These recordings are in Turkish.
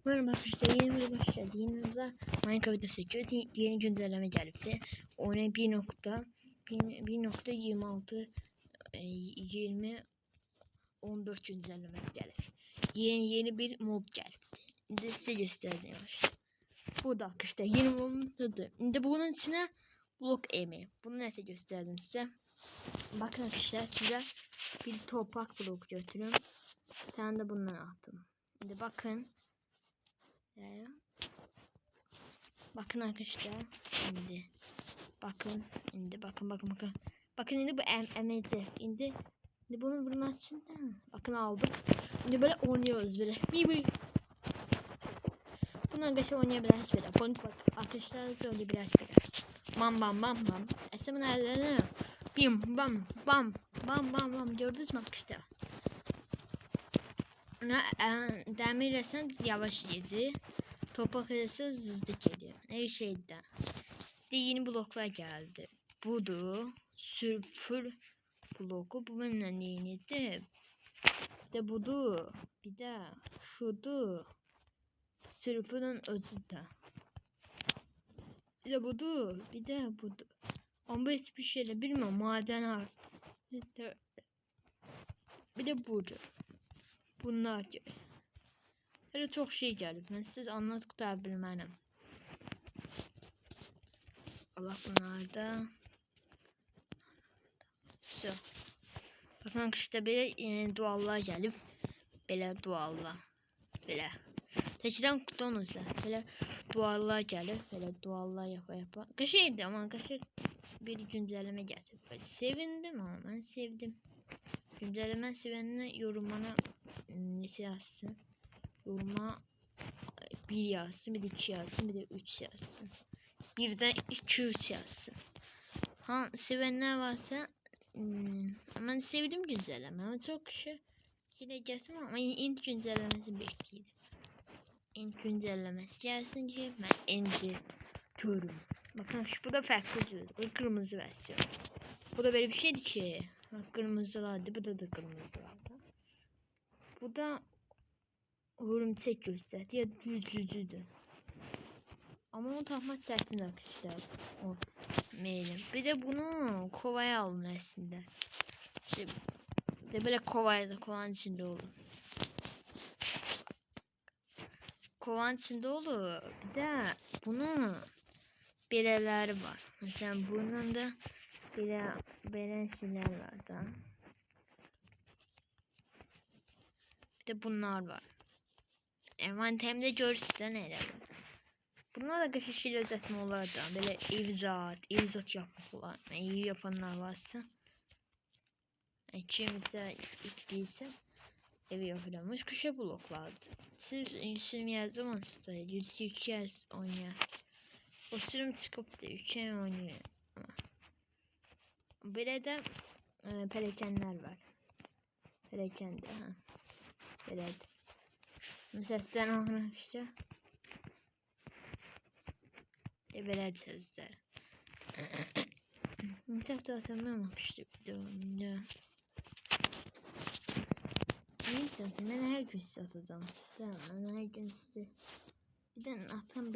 Merhaba arkadaşlar, yeni bir başladı. Yeni Minecraft'ta seçiyor. Yeni güncelleme geldi. Ona 1.26 20 14 güncelleme gelir. Yeni bir mob geldi. Şimdi size göstereyim. Bu da arkadaşlar yeni mobun tadı. Şimdi bunun içine blok emeği. Bunu nasıl gösterdim size. Bakın arkadaşlar, size bir toprak blok götürüyorum. Bir tane de bundan attım. Şimdi bakın. Bakın arkadaşlar, şimdi bakın şimdi bu emeci şimdi bunu vurmak için de bakın aldık. Şimdi böyle oynuyoruz böyle. Bunu arkadaşlar oynayabiliriz böyle. Point bak arkadaşlar, böyle biraz böyle. Bam bam bam bam. Esemin ayarlarına bim bam bam bam bam bam, gördünüz mü arkadaşlar? Ona demir esen yavaş yedi. Toprak arası hızlı geliyor. Ne şeydi? De yeni bloklar geldi. Budu, sülfür bloku. Bu benimle yeniydi. Bir de budu. Bir de şudu. Sülfürün özü de. Bir de budu. Bir de budu. Ama hiçbir şeyle bilmiyorum. Maden var. Bir de budu. Bunlar gibi. Öyle çok şey geldi. Ben siz anlattıklar bilmem. Allah bunlarda. So. Bakın işte böyle duallar gelip böyle duallar böyle teçhiden kutunuzlar böyle duallar gelip böyle duallar yapa kışıydı ama kışı bir güncelleme geldi. Böyle sevindim ama ben sevdim. Güncelleme sevenine yorumuna ne yazsın, yoruma bir yazsın, bir de 2 yazsın, bir de 3 yazsın, birden 2-3 yazsın. Ha, sevenler varsa ama sevdim güncelleme ama çok kişi gelecektim ama ilk güncellemesi bekliyorum. İlk güncellemesi gelsin ki ben indi görürüm. Bakın bu da farklı cüz. Kırmızı versiyon. Bu da böyle bir şeydi ki. Bak, kırmızı vardı. Bu da kırmızı vardı. Bu da örümcek gösterdi ya düzüydü. Ama o tahmat sertin arkadaşlar. O meylim. Bir de bunu kovaya alın aslında. İşte böyle kovayla, kovanın içinde olur. Kovanın içinde olur. Bir de bunun bereleri var. Mesela bunun da bere şeyler var da. Bir de bunlar var. Envanterimde görürsün neler var. Bunlar da kışışıyla özetme olar da. Böyle evzat yapmak olan. İyi yapanlar varsa. Kimse isteyse evi yapılmış kışa bloklardı. Siz isim yazdım onu size. 102 yaz oynuyor. O sürüm çıkıp da 3 oynuyor. Böyle de pelekenler var. Peleken de ha. Böyle de. Mesela sizden arkadaşlar. Böyle sözler. Çok da hatırlamamıştım videomda. Neyse ben her gün size atacağım işte. Ben her gün size birden atmam.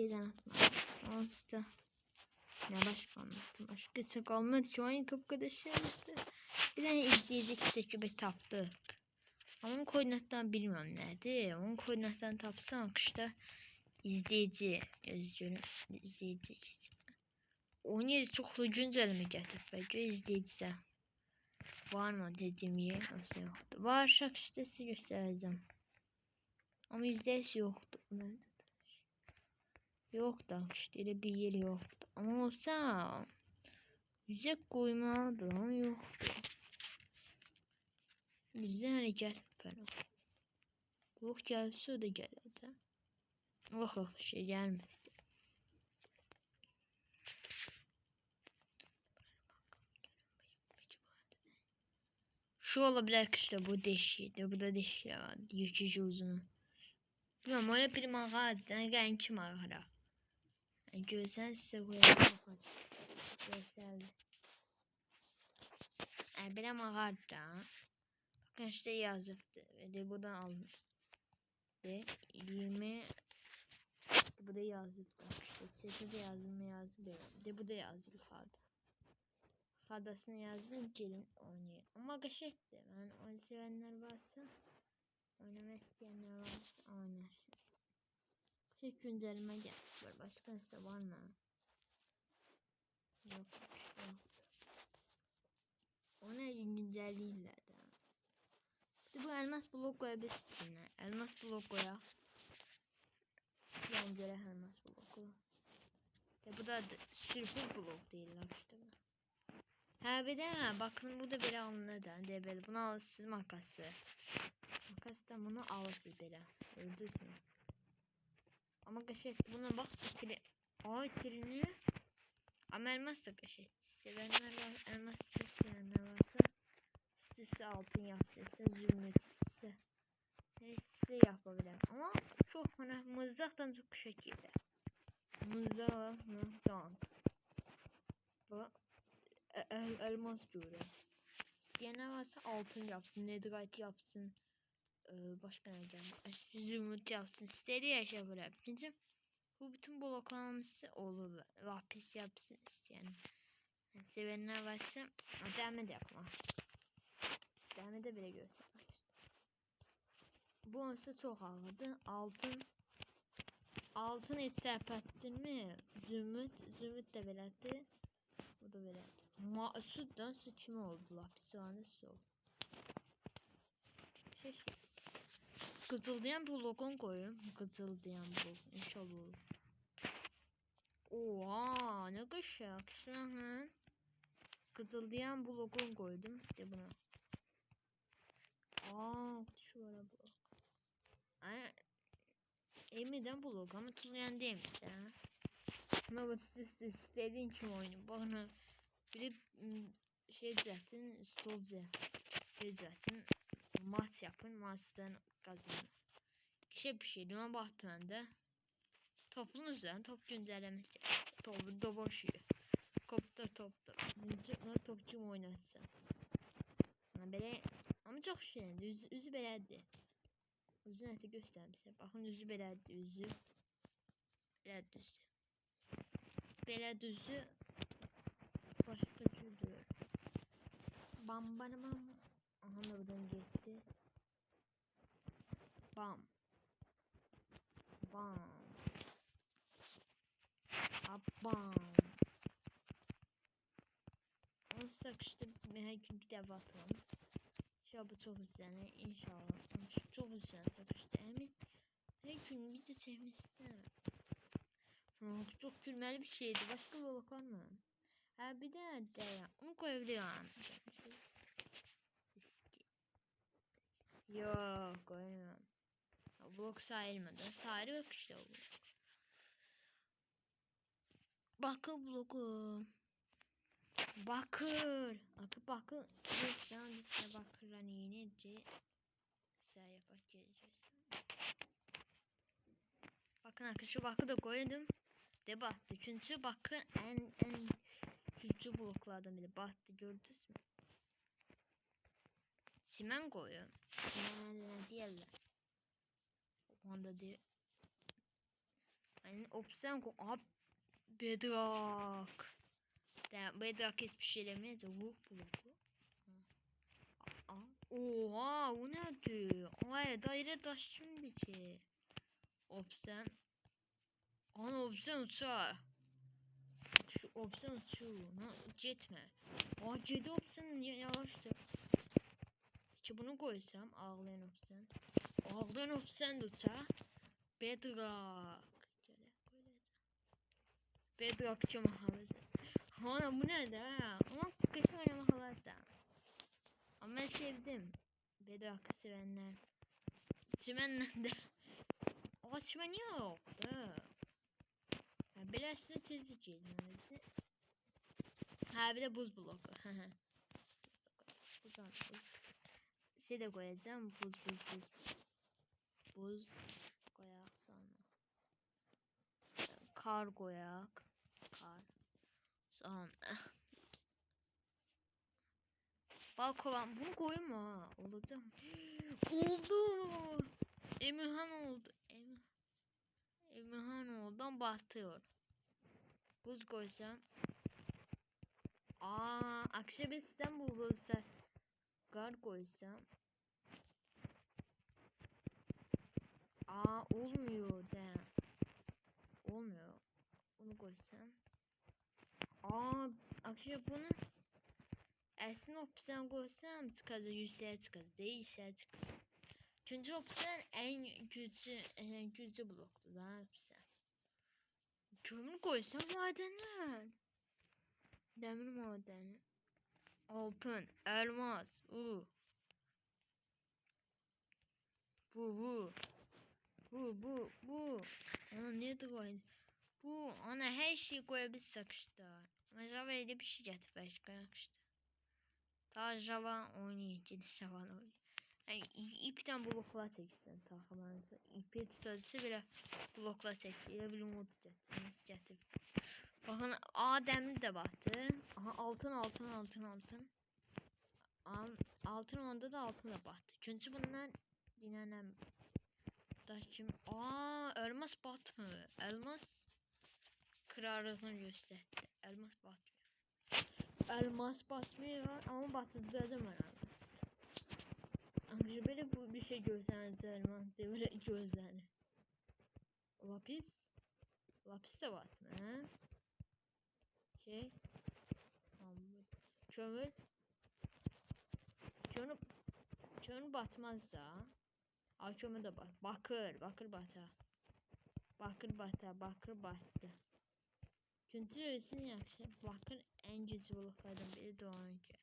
Ama işte ne başka anlattım. Başka çok olmadı. Şu an arkadaşlar işte. Bir tane izleyici tecrübe taptık. Ama onun koordinattan bilmiyorum nerede. Onun koordinattan tapsam işte izleyici yazıyorum. İzleyici. 17 çok güncelleme getirdi. İzleyiciler. Var mı dediğim yer nasıl yoktu. Var işte size göstereceğim. Ama %'si yoktu. Yok da işte bir yer yoktu. Ama olsa yüzde koymadı ama yoktu. Yüzde hareket falan. Yok gelse o da gelirdi. Oh şey gelmedi. Şu olabilir işte bu deşiydi. Bu da deşi var. Geçici uzun. Bilmiyorum öyle bir mağara. Genç mağara. Görsel size koyalım. Görsel. Bir mağara. Bakın işte yazıktı. Ve de buradan almış. Ve 20 yazıb da. Çetə də yazdım belə. De bu da yazıb yuxarıda. Yuxarıdasını yazdım, gelin oynayın. Amma qəşəngdir. Yəni oyun sevənlər varsa, oynamaq istəyənlər varsa oynasın. Qəşəng güncəlmə gəlmişlər. Başqa nəsə var mı? Yox, yox. O nə güncəlləyirlər də. Bu elmas blok koyabilirsin. Elmas blok koyak. Yani göre elmas bloku. Bu da sülfür blok değiller işte. Ha bir de bakın bu da böyle alınır de böyle bunu alırsınız makası. Makastan bunu alırsınız böyle. Gördünüz mü? Ama kaşık buna bak itiri. İtirini. Ama elmas da kaşık. Sevenler var, elmas isteyenler varsa size altın yapsın, zümrüt size yapabilirim. Ama çok bana mızraktan çok şekilde. Mızraktan. Bu elmas göre. İsteyenler varsa altın yapsın, netherite yapsın. Başka ne diyeceğim? Zümrüt yapsın. İstediği yaşayabilirim. Bizim bu bütün bloklarımızı olur. Lapis yapsın isteyen. Sevenler varsa devam de yapma. Devam de bile göstermek. Bu olsa çok ağırdı. Altın etapettin mi? Zümrüt de belədi. Bu da belədi. Sütdən su kimi oldu lapisi var nasıl oldu? Qızıldayan bloğun koyun. Qızıldayan bloğun inşallah. Oha ne qəşəng. Şuna qızıldayan bloğun koydum. De buna. Şu var blok. Ay Emir'den blok ama tulayan değil mi? Ama bu istediğin kim oyunu. Bana bir şey düzeltin, stol düzeltin, maç yapın, maçtan kazanın. Kişi bir şey ona baktım ben de. Topun üzerine top güncellemesi. Topu da boşuyor. Topta. Topçum oynatsın. Böyle ama çok şirin. Üzü belədi. Üzü nəsə göstərmişsə. Baxın üzü belədi. Üzü belədi üzü. Belə düzü başka cürdür. Bam. Aha da buradan gitti. Bam. Bam. Onu sıkıştı. Her gün bir defa atalım. Şu bu çok güzel. İnşallah. Çok güzel sıkıştı. Emin. Her gün video çekmiştim. Çok gülmeli bir şeydi. Başka balık var mı? Ha bir de ya. Onu koyabiliyorum. Yok koyamam. Blok sayılmadı. Sarı yok işte o blok. Bakır bloku. Bakır. Bakır. Lütfen biz de bakırla iğneci. Sen yapak geleceğiz. Bakın şu bakı da koydum. De battı. Çünkü bakın en küçük bloklardan biri battı. Gördünüz mü? Simen koyuyorum. Simenle diyorlar. Onda diye. Yani opsiyon koy. Bedrock. Bedrock hiçbir şey demeyiz. Wood bloku. Oha o nedir? Ay daire taş şimdi ki. Opsiyon. Ana opsiyon uçar. Şu opsiyon uçuyor. Gitme. Gidi opsiyon yavaştır. Ki bunu koysam ağlayan opsiyon. Ağlayan opsiyon da uçar. Bedrock. Bedrock çok havalı. Ana bu ne de? Ama kesin oynamak alardı. Ama ben sevdim. Bedrock'ı sevenler. Çimenle de. Çimen yok da. Birazcık tezciydi. Ha bir de buz bloku. Buz. Şey de koyacağım. Buz koyak sonra. Kar koyak. Sonra. Balkovan bunu koyma. Olacak. Oldu. Emirhan oldu. Oradan batıyor. Buz koysam. Akşam bir sistem bulursa. Gar koysam. Olmuyor da. Olmuyor. Bunu koysam. Akşam bunu aslında opsiyon koysam çıkacak, yükseğe çıkacak, değişe çıkacak. Çünkü opsiyon en güçlü bloktu da opsiyon. Kömür koysam madenler. Demir madeni. Altın, elmas, bu. Ana ne koydu? Bu, ana her şeyi koyabilirsek işte. Mesela böyle bir şey getir başka işte. Ta Java oynayınca Java oynayınca. Yani ipten bloklar çeksin takımanızı. İpi tutarsa bile bloklar çeksin. Elə bir mod getir. Bakın demir de battı. Aha altın. Altın onda da altın da battı. Çünkü bunlar dinlenen daşım. Elmas batmıyor. Elmas kırarlığını gösterdi. Elmas batmıyor ama batırdım herhalde. Ancak böyle bu bir şey görseniz elmas diye böyle gözlerini. Lapis de batmıyor. Kömür. Kömür batmazsa. Kömür de bat. Bakır bata. Bakır battı. Çünkü öylesin yaxşı. Bakır en güclü bloklardan biri doğanca.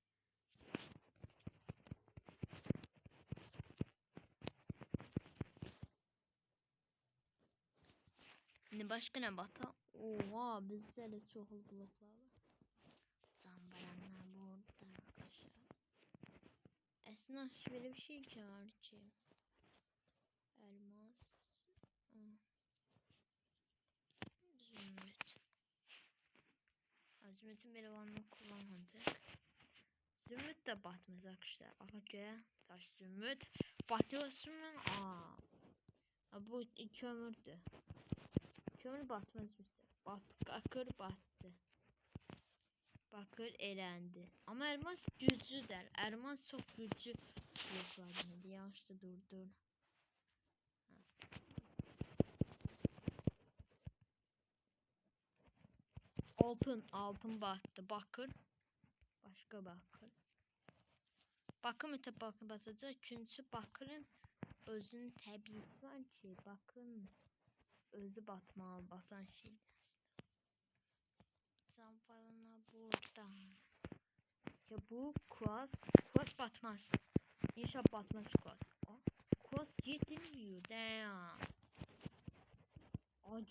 Şimdi başka ne bata? Oha bizde de çok bloklar var. Zambaranlar burada aşağı. Aslında şöyle bir şey çağıracağım. Elmas. Zümrüt. Zümrüt'ün bir olanını kullanmadık. Zümrüt de batmaz arkadaşlar. Göğe taş zümrüt. Batıyorsun mu? Bu kömürdü. Kömür batmaz zümrüt. Bakır battı. Bakır elendi. Ama elmas güçlü der. Elmas çok güçlü bloklardan. Yanlışta durdur. Altın battı. Bakır. Başka bakır. Bakır mütəbakı batacaq. Çünkü bakırın özünün təbiisi var ki, bakın özü batan şey. Zambalana burada. Ya bu kuas batmaz. İnşallah batmaz kuas. Kuas yediriyor da.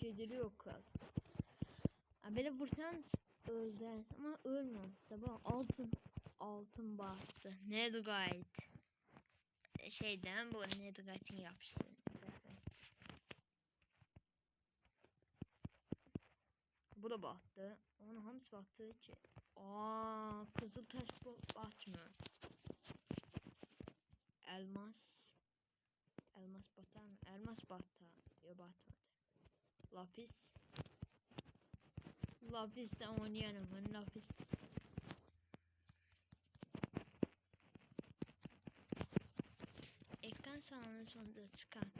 Yediriyor kuas. Böyle vursan öldürürsün ama ölmüyor. Bak altın battı. Netherite. Şeyden bu Netherite'in yapıştırın. Bu da battı. Onun hamsi battığı için. Kızıl taş batmıyor. Elmas batar mı? Elmas battı. Yok batmadı. Lapis de oynayalım. Lapis. Ekran salonun sonunda çıkan.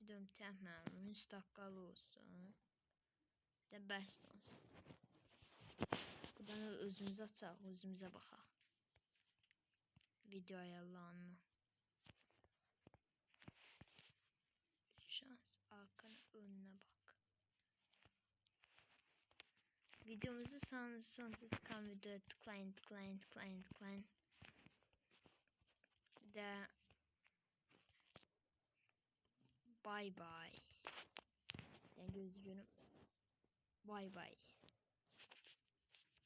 Videom təxminən 3 dakikalı olsun. Bir də bəs olsun. Buradan özümüzə açaq, özümüzə baxaq. Video ayarlarını. Şans arkanın önüne bak. Videomuzu sonsuza çıkan videoya tıklayın. De bye bye. Yani gözüküyorum. Bye bye.